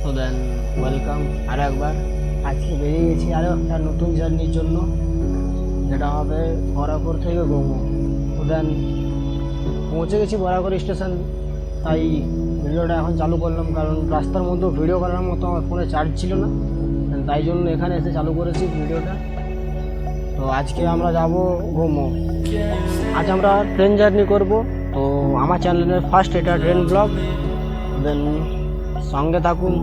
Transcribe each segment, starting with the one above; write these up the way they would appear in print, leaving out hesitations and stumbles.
তো দেন ওয়েলকাম আরও একবার। আজকে বেরিয়ে গেছি আরও একটা নতুন জার্নির জন্য, যেটা হবে বরাকর থেকে গোমো। তো দেন পৌঁছে গেছি বরাকর স্টেশন, তাই ভিডিওটা এখন চালু করলাম, কারণ রাস্তার মধ্যে ভিডিও করার মতো আমার ফোনে চার্জ ছিল না, তাই জন্য এখানে এসে চালু করেছি ভিডিওটা। তো আজকে আমরা যাব গোমো। আজ আমরা ট্রেন জার্নি করব। তো আমার চ্যানেলের ফার্স্ট এটা ট্রেন ব্লগ। দেন সঙ্গে থাকুন।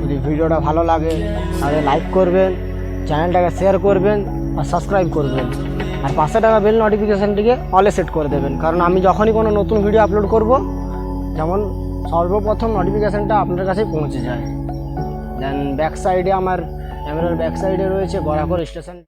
যদি ভিডিওটা ভালো লাগে তাহলে লাইক করবেন, চ্যানেলটাকে শেয়ার করবেন আর সাবস্ক্রাইব করবেন, আর পাশে টাকা বেল নোটিফিকেশানটিকে অলে সেট করে দেবেন, কারণ আমি যখনই কোনো নতুন ভিডিও আপলোড করব যেমন সর্বপ্রথম নোটিফিকেশানটা আপনার কাছে পৌঁছে যায়। দেন ব্যাক সাইডে আমার ক্যামেরার ব্যাক সাইডে রয়েছে বরাকর স্টেশন।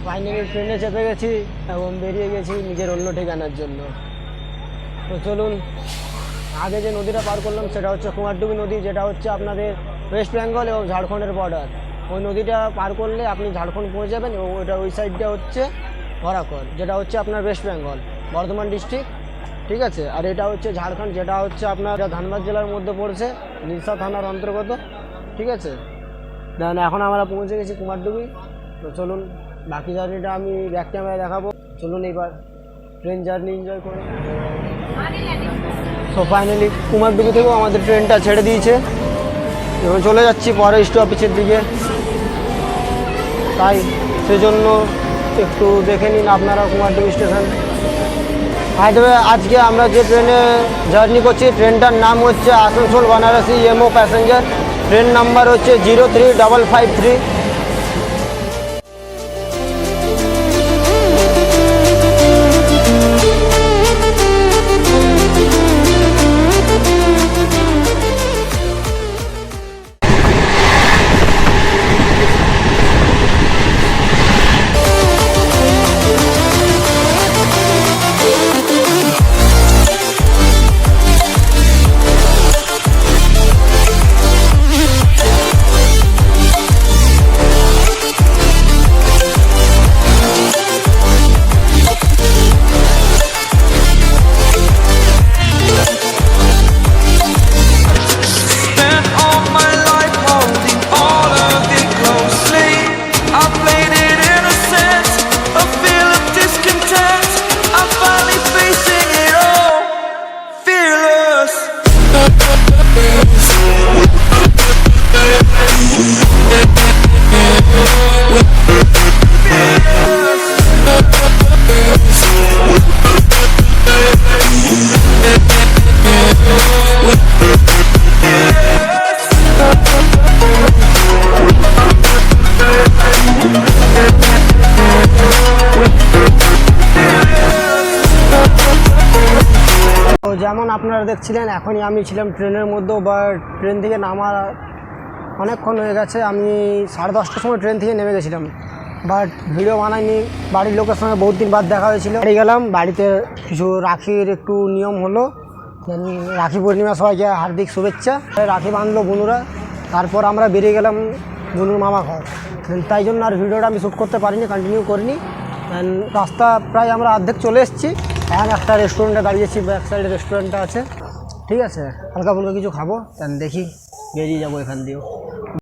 ফাইনালি ট্রেনে চেপে গেছি এবং বেরিয়ে গেছি নিজের অন্য ঠিকানার জন্য। তো চলুন, আগে যে নদীটা পার করলাম সেটা হচ্ছে কুমারডুবি নদী, যেটা হচ্ছে আপনাদের ওয়েস্ট বেঙ্গল এবং ঝাড়খণ্ডের বর্ডার। ওই নদীটা পার করলে আপনি ঝাড়খণ্ড পৌঁছে যাবেন, এবং ওই সাইডটা হচ্ছে বরাকর, যেটা হচ্ছে আপনার ওয়েস্ট বেঙ্গল বর্ধমান ডিস্ট্রিক্ট, ঠিক আছে। আর এটা হচ্ছে ঝাড়খণ্ড, যেটা হচ্ছে আপনার ধানবাদ জেলার মধ্যে পড়ছে, নিরসা থানার অন্তর্গত, ঠিক আছে। দেন এখন আমরা পৌঁছে গেছি কুমারডুবি। তো চলুন, বাকি জার্নিটা আমি ব্যাক ক্যামেরায় দেখাবো। চলুন এবার ট্রেন জার্নি এনজয় করুন। তো ফাইনালি কুমারডুবি থেকেও আমাদের ট্রেনটা ছেড়ে দিয়েছে, এবং চলে যাচ্ছি পরে স্টপেজের দিকে, তাই সেজন্য একটু দেখে নিন আপনারা কুমারডুবি স্টেশন। আজকে আমরা যে ট্রেনে জার্নি করছি ট্রেনটার নাম হচ্ছে আসানসোল বারাণসী এমও প্যাসেঞ্জার। ট্রেন নাম্বার হচ্ছে 03553। যেমন আপনারা দেখছিলেন, এখনই আমি ছিলাম ট্রেনের মধ্যে, বা ট্রেন থেকে নামার অনেকক্ষণ হয়ে গেছে। আমি 10:30টার সময় ট্রেন থেকে নেমে গেছিলাম, বাট ভিডিও বানাইনি। বাড়ির লোকের সঙ্গে বহুত দিন বাদ দেখা হয়েছিল। বাড়ি গেলাম, বাড়িতে কিছু রাখির একটু নিয়ম হলো, রাখি পূর্ণিমা সবাইকে হার্দিক শুভেচ্ছা। রাখি বাঁধলো বন্ধুরা, তারপর আমরা বেরিয়ে গেলাম বন্ধুর মামা ঘর। তাই জন্য আর ভিডিওটা আমি শ্যুট করতে পারিনি, কন্টিনিউ করিনি। রাস্তা প্রায় আমরা অর্ধেক চলে এসেছি। এখন একটা রেস্টুরেন্টে দাঁড়িয়েছি, ব্যাক সাইডে রেস্টুরেন্টটা আছে, ঠিক আছে। হালকা ফুলকা কিছু খাবো, দেখি বেরিয়ে যাবো এখান দিয়েও।